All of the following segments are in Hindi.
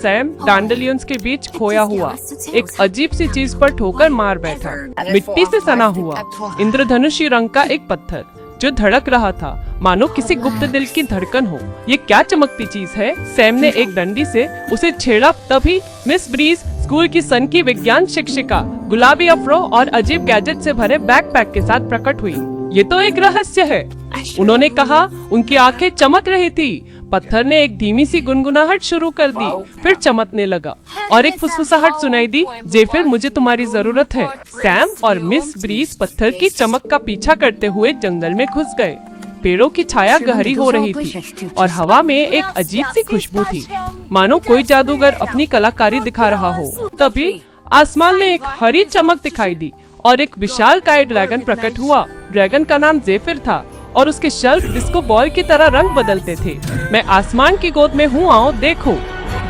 सैम डैंडेलियंस के बीच खोया हुआ एक अजीब सी चीज पर ठोकर मार बैठा। मिट्टी से सना हुआ इंद्रधनुषी रंग का एक पत्थर जो धड़क रहा था, मानो किसी गुप्त दिल की धड़कन हो। ये क्या चमकती चीज है? सैम ने एक डंडी से उसे छेड़ा, तभी मिस ब्रीज, स्कूल की सन की विज्ञान शिक्षिका, गुलाबी अफ्रो और अजीब गैजेट से भरे बैकपैक के साथ प्रकट हुई। ये तो एक रहस्य है, उन्होंने कहा। उनकी आंखें चमक रही थी। पत्थर ने एक धीमी सी गुनगुनाहट शुरू कर दी, फिर चमकने लगा और एक फुसफुसाहट सुनाई दी, जेफिर मुझे तुम्हारी जरूरत है। सैम और मिस ब्रीज पत्थर की चमक का पीछा करते हुए जंगल में घुस गए। पेड़ों की छाया गहरी हो रही थी और हवा में एक अजीब सी खुशबू थी, मानो कोई जादूगर अपनी कलाकारी दिखा रहा हो। तभी आसमान में एक हरी चमक दिखाई दी और एक विशालकाय ड्रैगन प्रकट हुआ। ड्रैगन का नाम जेफिर था और उसके शल्क डिस्को बॉल की तरह रंग बदलते थे। मैं आसमान की गोद में हूँ, आओ देखो,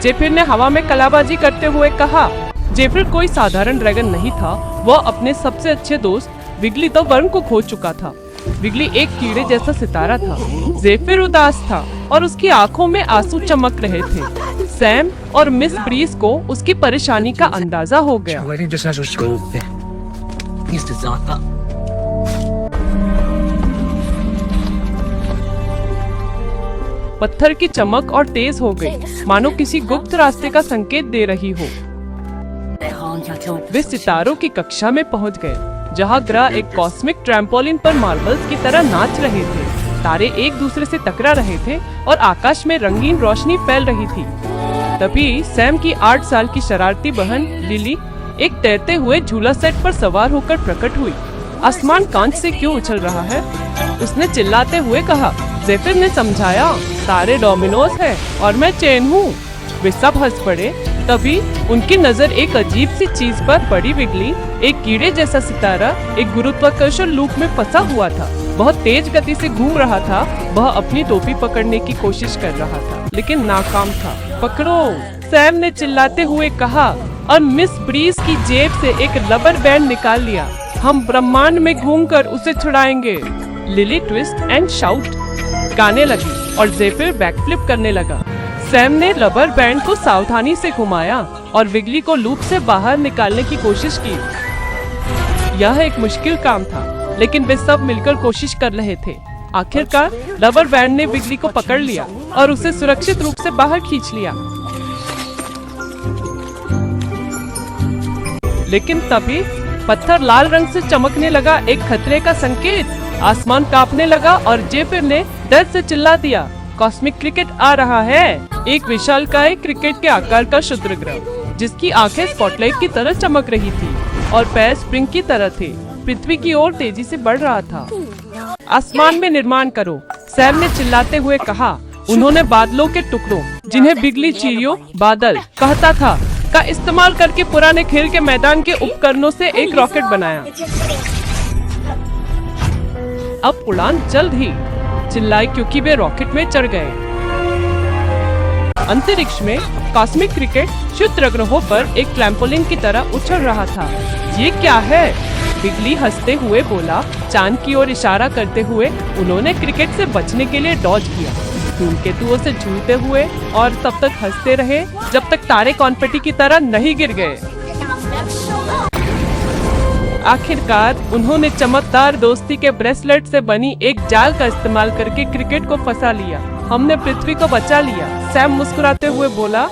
जेफिर ने हवा में कलाबाजी करते हुए कहा। जेफिर कोई साधारण ड्रैगन नहीं था, वह अपने सबसे अच्छे दोस्त विगली द वर्म को खो चुका था। विगली एक कीड़े जैसा सितारा था। जेफिर उदास था और उसकी आंखों में आंसू चमक रहे थे। सैम और मिस ब्रीज को उसकी परेशानी का अंदाजा हो गया। पत्थर की चमक और तेज हो गई, मानो किसी गुप्त रास्ते का संकेत दे रही हो। वे सितारों की कक्षा में पहुंच गए, जहां ग्रह एक कॉस्मिक ट्रैम्पोलिन पर मार्बल्स की तरह नाच रहे थे। तारे एक दूसरे से टकरा रहे थे और आकाश में रंगीन रोशनी फैल रही थी। तभी सैम की 8 साल की शरारती बहन लिली एक तैरते हुए झूला सेट पर सवार होकर प्रकट हुई। आसमान कांच से क्यों उछल रहा है? उसने चिल्लाते हुए कहा। जेफिर ने समझाया, तारे डोमिनोज है और मैं चेन हूँ। वे सब हंस पड़े। तभी उनकी नजर एक अजीब सी चीज पर पड़ी। विगली, एक कीड़े जैसा सितारा, एक गुरुत्वाकर्षण लूप में फंसा हुआ था। बहुत तेज गति से घूम रहा था। वह अपनी टोपी पकड़ने की कोशिश कर रहा था, लेकिन नाकाम था। पकड़ो, सैम ने चिल्लाते हुए कहा और मिस ब्रीज की जेब से एक रबर बैंड निकाल लिया। हम ब्रह्मांड में घूमकर उसे छुड़ाएंगे। लिली ट्विस्ट एंड शाउट गाने लगी और जेफिर बैकफ्लिप करने लगा। सैम ने रबर बैंड को सावधानी से घुमाया और विगली को लूप से बाहर निकालने की कोशिश की। यह एक मुश्किल काम था, लेकिन वे सब मिलकर कोशिश कर रहे थे। आखिरकार रबर बैंड ने विगली को पकड़ लिया और उसे सुरक्षित रूप से बाहर खींच लिया। लेकिन तभी पत्थर लाल रंग से चमकने लगा, एक खतरे का संकेत। आसमान कांपने लगा और जेफिर ने डर से चिल्ला दिया, कॉस्मिक क्रिकेट आ रहा है। एक विशालकाय क्रिकेट के आकार का क्षुद्र ग्रह, जिसकी आंखें स्पॉटलाइट की तरह चमक रही थी और पैर स्प्रिंग की तरह थे, पृथ्वी की ओर तेजी से बढ़ रहा था। आसमान में निर्माण करो, सैम ने चिल्लाते हुए कहा। उन्होंने बादलों के टुकड़ों, जिन्हें बिगली चिड़ियों बादल कहता था, का इस्तेमाल करके पुराने खेल के मैदान के उपकरणों से एक रॉकेट बनाया। अब उड़ान जल्द ही, चिल्लाए क्योंकि वे रॉकेट में चढ़ गए। अंतरिक्ष में कॉस्मिक क्रिकेट क्षुद्र ग्रहों पर एक ट्रैम्पोलिन की तरह उछल रहा था। ये क्या है? बिगली हंसते हुए बोला। चांद की ओर इशारा करते हुए उन्होंने क्रिकेट से बचने के लिए डॉज किया, धूमकेतुओं से झूलते हुए, और तब तक हंसते रहे जब तक तारे कॉन्फेटी की तरह नहीं गिर गए। आखिरकार उन्होंने चमकदार दोस्ती के ब्रेसलेट से बनी एक जाल का इस्तेमाल करके क्रिकेट को फंसा लिया। हमने पृथ्वी को बचा लिया, सैम मुस्कुराते हुए बोला।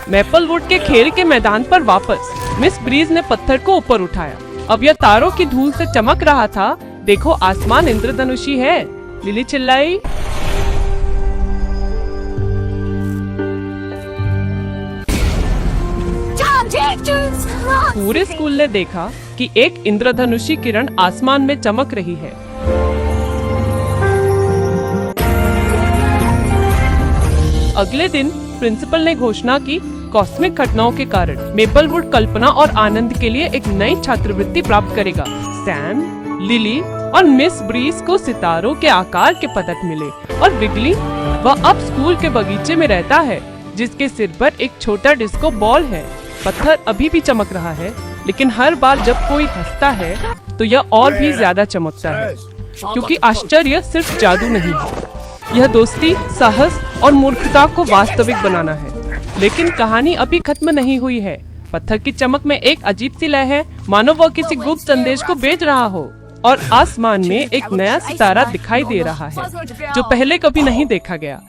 मैपलवुड के खेल के मैदान पर वापस मिस ब्रीज ने पत्थर को ऊपर उठाया। अब यह तारों की धूल से चमक रहा था। देखो, आसमान इंद्रधनुषी है, लिली चिल्लाई। पूरे स्कूल ने देखा कि एक इंद्रधनुषी किरण आसमान में चमक रही है। अगले दिन प्रिंसिपल ने घोषणा की, कॉस्मिक घटनाओं के कारण मेपलवुड कल्पना और आनंद के लिए एक नई छात्रवृत्ति प्राप्त करेगा। सैम, लिली और मिस ब्रीज को सितारों के आकार के पदक मिले और बिगली वह अब स्कूल के बगीचे में रहता है, जिसके सिर पर एक छोटा डिस्को बॉल है। पत्थर अभी भी चमक रहा है, लेकिन हर बार जब कोई हंसता है तो यह और भी ज्यादा चमकता है, क्योंकि आश्चर्य सिर्फ जादू नहीं है, यह दोस्ती, साहस और मूर्खता को वास्तविक बनाना है। लेकिन कहानी अभी खत्म नहीं हुई है। पत्थर की चमक में एक अजीब सी लय है, मानो वह किसी गुप्त संदेश को भेज रहा हो। और आसमान में एक नया सितारा दिखाई दे रहा है, जो पहले कभी नहीं देखा गया।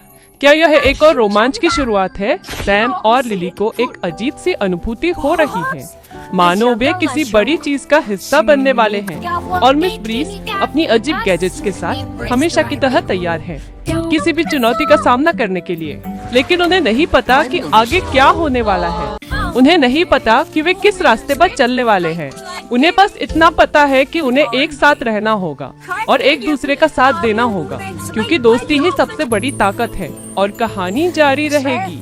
क्या यह एक और रोमांच की शुरुआत है? सैम और लिली को एक अजीब सी अनुभूति हो रही है, मानो वे किसी बड़ी चीज का हिस्सा बनने वाले हैं। और मिस ब्रीज अपनी अजीब गैजेट्स के साथ हमेशा की तरह तैयार है, किसी भी चुनौती का सामना करने के लिए। लेकिन उन्हें नहीं पता कि आगे क्या होने वाला है। उन्हें नहीं पता कि वे किस रास्ते पर चलने वाले हैं। उन्हें बस इतना पता है कि उन्हें एक साथ रहना होगा और एक दूसरे का साथ देना होगा, क्योंकि दोस्ती ही सबसे बड़ी ताकत है। और कहानी जारी रहेगी।